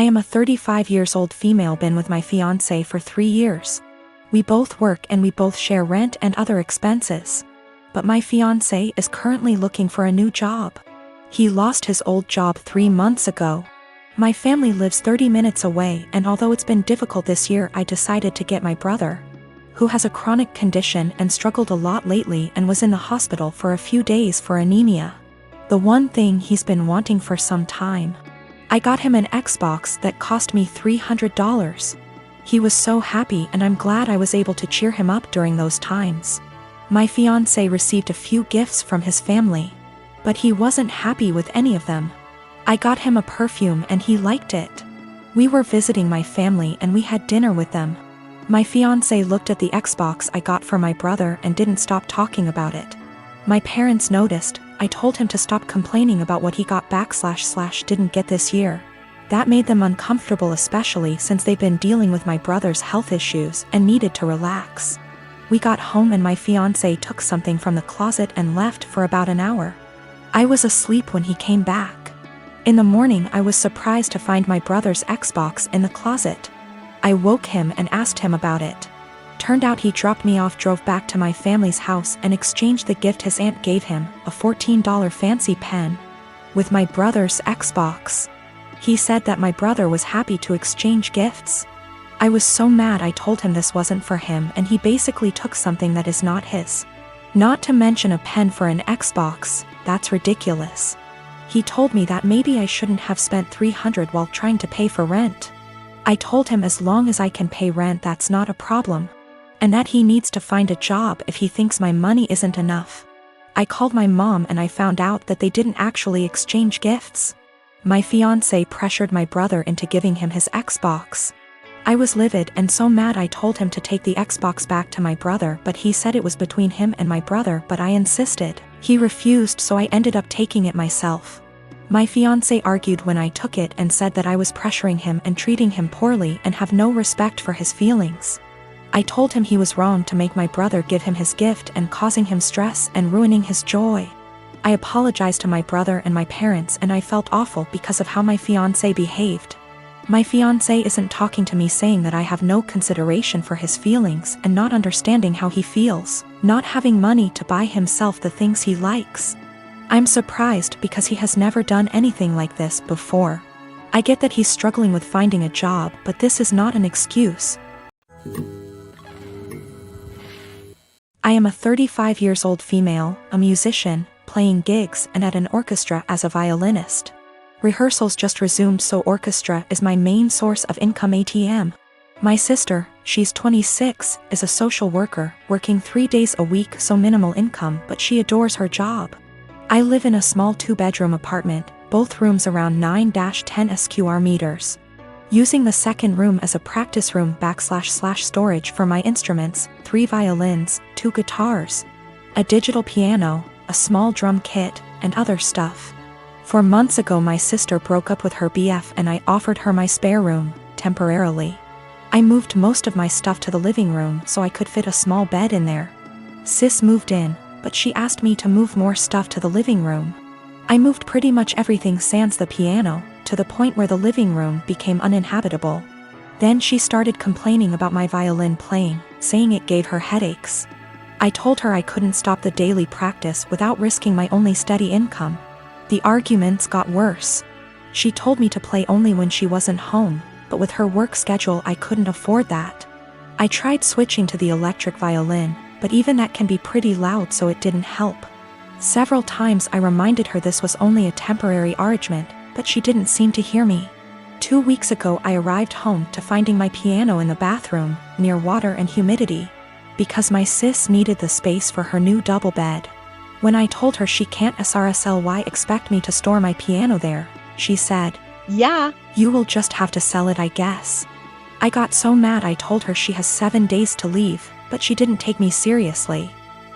I am a 35 years old female, been with my fiancé for 3 years. We both work and we both share rent and other expenses. But my fiancé is currently looking for a new job. He lost his old job 3 months ago. My family lives 30 minutes away, and although it's been difficult this year, I decided to get my brother, who has a chronic condition and struggled a lot lately and was in the hospital for a few days for anemia. The one thing he's been wanting for some time. I got him an Xbox that cost me $300. He was so happy, and I'm glad I was able to cheer him up during those times. My fiancé received a few gifts from his family, but he wasn't happy with any of them. I got him a perfume and he liked it. We were visiting my family and we had dinner with them. My fiancé looked at the Xbox I got for my brother and didn't stop talking about it. My parents noticed. I told him to stop complaining about what he got / didn't get this year. That made them uncomfortable, especially since they've been dealing with my brother's health issues and needed to relax. We got home and my fiancé took something from the closet and left for about an hour. I was asleep when he came back. In the morning, I was surprised to find my brother's Xbox in the closet. I woke him and asked him about it. Turned out he dropped me off, drove back to my family's house, and exchanged the gift his aunt gave him, a $14 fancy pen, with my brother's Xbox. He said that my brother was happy to exchange gifts. I was so mad. I told him this wasn't for him, and he basically took something that is not his. Not to mention a pen for an Xbox. That's ridiculous. He told me that maybe I shouldn't have spent $300 while trying to pay for rent. I told him as long as I can pay rent, that's not a problem, and that he needs to find a job if he thinks my money isn't enough. I called my mom and I found out that they didn't actually exchange gifts. My fiancé pressured my brother into giving him his Xbox. I was livid and so mad. I told him to take the Xbox back to my brother, but he said it was between him and my brother, but I insisted. He refused, so I ended up taking it myself. My fiancé argued when I took it and said that I was pressuring him and treating him poorly and have no respect for his feelings. I told him he was wrong to make my brother give him his gift and causing him stress and ruining his joy. I apologized to my brother and my parents, and I felt awful because of how my fiancé behaved. My fiancé isn't talking to me, saying that I have no consideration for his feelings and not understanding how he feels, not having money to buy himself the things he likes. I'm surprised because he has never done anything like this before. I get that he's struggling with finding a job, but this is not an excuse. I am a 35 years old female, a musician, playing gigs and at an orchestra as a violinist. Rehearsals just resumed, so orchestra is my main source of income. ATM. My sister, she's 26, is a social worker, working 3 days a week, so minimal income, but she adores her job. I live in a small 2-bedroom apartment, both rooms around 9-10 square meters. Using the second room as a practice room / storage for my instruments, 3 violins, 2 guitars, a digital piano, a small drum kit, and other stuff. 4 months ago, my sister broke up with her BF and I offered her my spare room, temporarily. I moved most of my stuff to the living room so I could fit a small bed in there. Sis moved in, but she asked me to move more stuff to the living room. I moved pretty much everything sans the piano, to the point where the living room became uninhabitable. Then she started complaining about my violin playing, saying it gave her headaches. I told her I couldn't stop the daily practice without risking my only steady income. The arguments got worse. She told me to play only when she wasn't home, but with her work schedule I couldn't afford that. I tried switching to the electric violin, but even that can be pretty loud, so it didn't help. Several times I reminded her this was only a temporary arrangement, but she didn't seem to hear me. 2 weeks ago I arrived home to finding my piano in the bathroom, near water and humidity, because my sis needed the space for her new double bed. When I told her she can't SRSLY expect me to store my piano there, she said, "Yeah, you will just have to sell it, I guess." I got so mad I told her she has 7 days to leave, but she didn't take me seriously.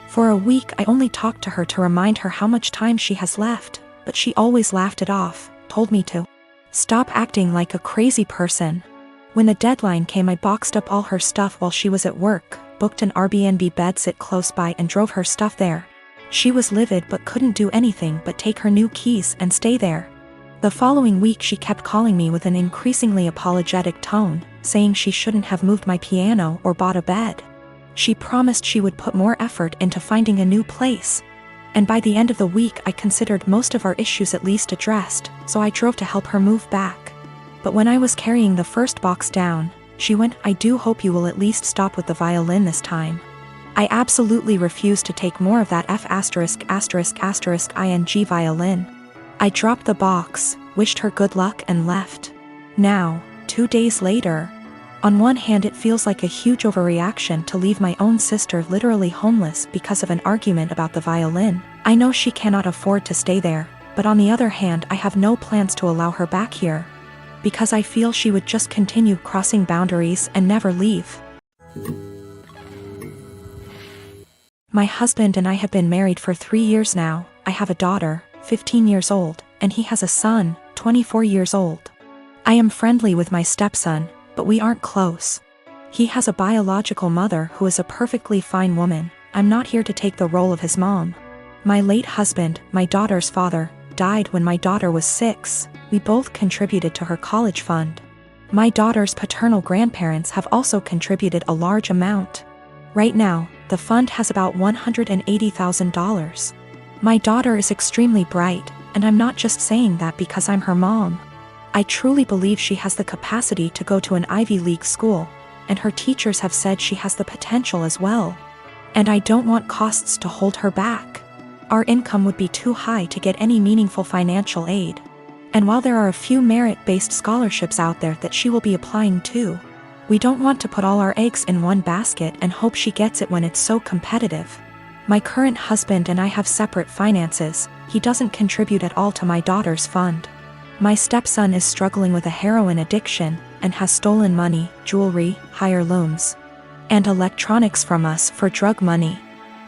For a week I only talked to her to remind her how much time she has left, but she always laughed it off, told me to stop acting like a crazy person. When the deadline came, I boxed up all her stuff while she was at work, booked an Airbnb bedsit close by and drove her stuff there. She was livid but couldn't do anything but take her new keys and stay there. The following week she kept calling me with an increasingly apologetic tone, saying she shouldn't have moved my piano or bought a bed. She promised she would put more effort into finding a new place. And by the end of the week I considered most of our issues at least addressed, so I drove to help her move back. But when I was carrying the first box down, she went, "I do hope you will at least stop with the violin this time." I absolutely refused to take more of that F******ing violin. I dropped the box, wished her good luck and left. Now, 2 days later, on one hand it feels like a huge overreaction to leave my own sister literally homeless because of an argument about the violin. I know she cannot afford to stay there, but on the other hand I have no plans to allow her back here, because I feel she would just continue crossing boundaries and never leave. My husband and I have been married for 3 years now. I have a daughter, 15 years old, and he has a son, 24 years old. I am friendly with my stepson, but we aren't close. He has a biological mother who is a perfectly fine woman. I'm not here to take the role of his mom. My late husband, my daughter's father, died when my daughter was 6. We both contributed to her college fund. My daughter's paternal grandparents have also contributed a large amount. Right now, the fund has about $180,000. My daughter is extremely bright, and I'm not just saying that because I'm her mom. I truly believe she has the capacity to go to an Ivy League school, and her teachers have said she has the potential as well. And I don't want costs to hold her back. Our income would be too high to get any meaningful financial aid. And while there are a few merit-based scholarships out there that she will be applying to, we don't want to put all our eggs in one basket and hope she gets it when it's so competitive. My current husband and I have separate finances. He doesn't contribute at all to my daughter's fund. My stepson is struggling with a heroin addiction and has stolen money, jewelry, heirlooms, and electronics from us for drug money.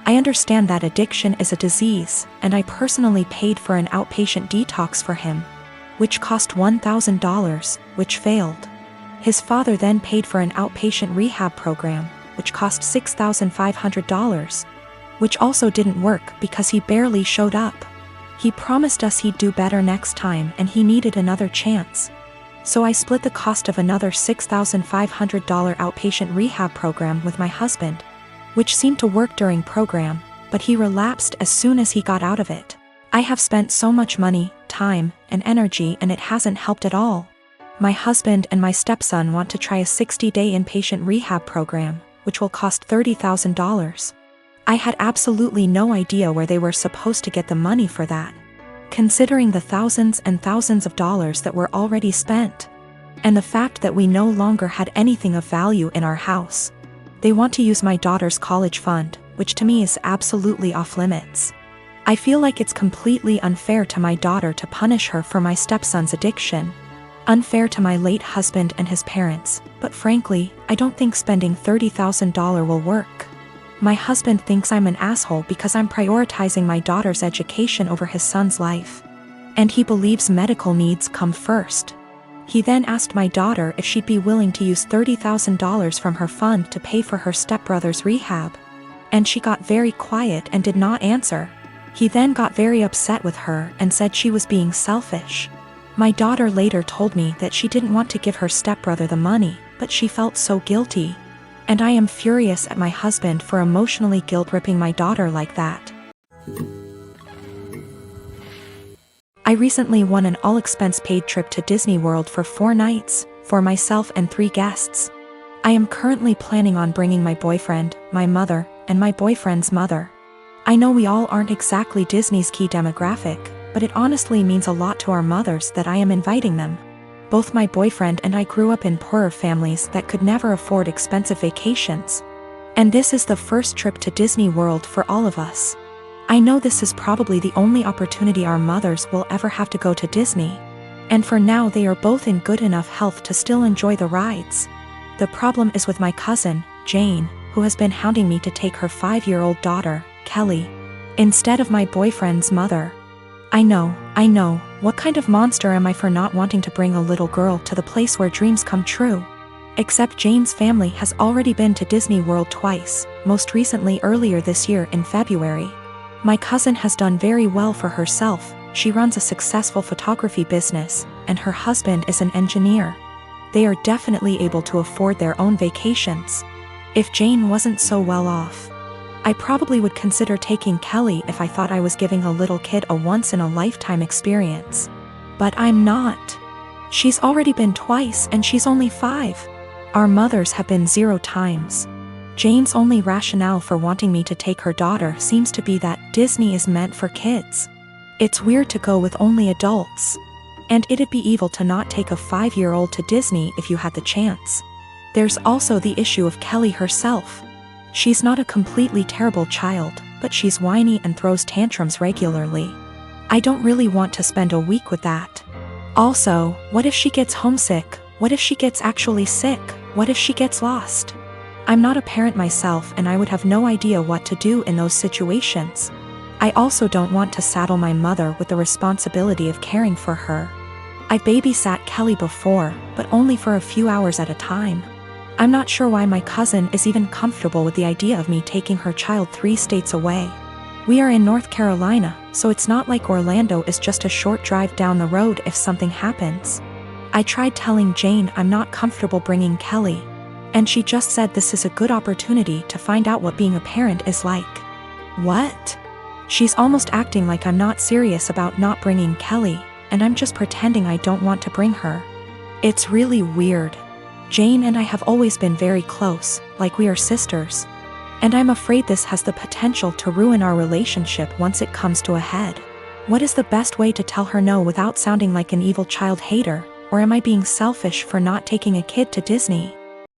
I understand that addiction is a disease, and I personally paid for an outpatient detox for him, which cost $1,000, which failed. His father then paid for an outpatient rehab program, which cost $6,500, which also didn't work because he barely showed up. He promised us he'd do better next time and he needed another chance. So I split the cost of another $6,500 outpatient rehab program with my husband, which seemed to work during program, but he relapsed as soon as he got out of it. I have spent so much money, time, and energy and it hasn't helped at all. My husband and my stepson want to try a 60-day inpatient rehab program, which will cost $30,000. I had absolutely no idea where they were supposed to get the money for that, considering the thousands and thousands of dollars that were already spent, and the fact that we no longer had anything of value in our house. They want to use my daughter's college fund, which to me is absolutely off limits. I feel like it's completely unfair to my daughter to punish her for my stepson's addiction. Unfair to my late husband and his parents, but frankly, I don't think spending $30,000 will work. My husband thinks I'm an asshole because I'm prioritizing my daughter's education over his son's life. And he believes medical needs come first. He then asked my daughter if she'd be willing to use $30,000 from her fund to pay for her stepbrother's rehab. And she got very quiet and did not answer. He then got very upset with her and said she was being selfish. My daughter later told me that she didn't want to give her stepbrother the money, but she felt so guilty. And I am furious at my husband for emotionally guilt-tripping my daughter like that. I recently won an all-expense-paid trip to Disney World for 4 nights, for myself and 3 guests. I am currently planning on bringing my boyfriend, my mother, and my boyfriend's mother. I know we all aren't exactly Disney's key demographic, but it honestly means a lot to our mothers that I am inviting them. Both my boyfriend and I grew up in poorer families that could never afford expensive vacations. And this is the first trip to Disney World for all of us. I know this is probably the only opportunity our mothers will ever have to go to Disney. And for now they are both in good enough health to still enjoy the rides. The problem is with my cousin, Jane, who has been hounding me to take her 5-year-old daughter, Kelly, instead of my boyfriend's mother. I know, what kind of monster am I for not wanting to bring a little girl to the place where dreams come true? Except Jane's family has already been to Disney World twice, most recently earlier this year in February. My cousin has done very well for herself. She runs a successful photography business, and her husband is an engineer. They are definitely able to afford their own vacations. If Jane wasn't so well off, I probably would consider taking Kelly if I thought I was giving a little kid a once-in-a-lifetime experience. But I'm not. She's already been twice and she's only 5. Our mothers have been 0 times. Jane's only rationale for wanting me to take her daughter seems to be that Disney is meant for kids. It's weird to go with only adults. And it'd be evil to not take a 5-year-old to Disney if you had the chance. There's also the issue of Kelly herself. She's not a completely terrible child, but she's whiny and throws tantrums regularly. I don't really want to spend a week with that. Also, what if she gets homesick? What if she gets actually sick? What if she gets lost? I'm not a parent myself and I would have no idea what to do in those situations. I also don't want to saddle my mother with the responsibility of caring for her. I babysat Kelly before, but only for a few hours at a time. I'm not sure why my cousin is even comfortable with the idea of me taking her child 3 states away. We are in North Carolina, so it's not like Orlando is just a short drive down the road if something happens. I tried telling Jane I'm not comfortable bringing Kelly, and she just said this is a good opportunity to find out what being a parent is like. What? She's almost acting like I'm not serious about not bringing Kelly, and I'm just pretending I don't want to bring her. It's really weird. Jane and I have always been very close, like we are sisters. And I'm afraid this has the potential to ruin our relationship once it comes to a head. What is the best way to tell her no without sounding like an evil child hater, or am I being selfish for not taking a kid to Disney?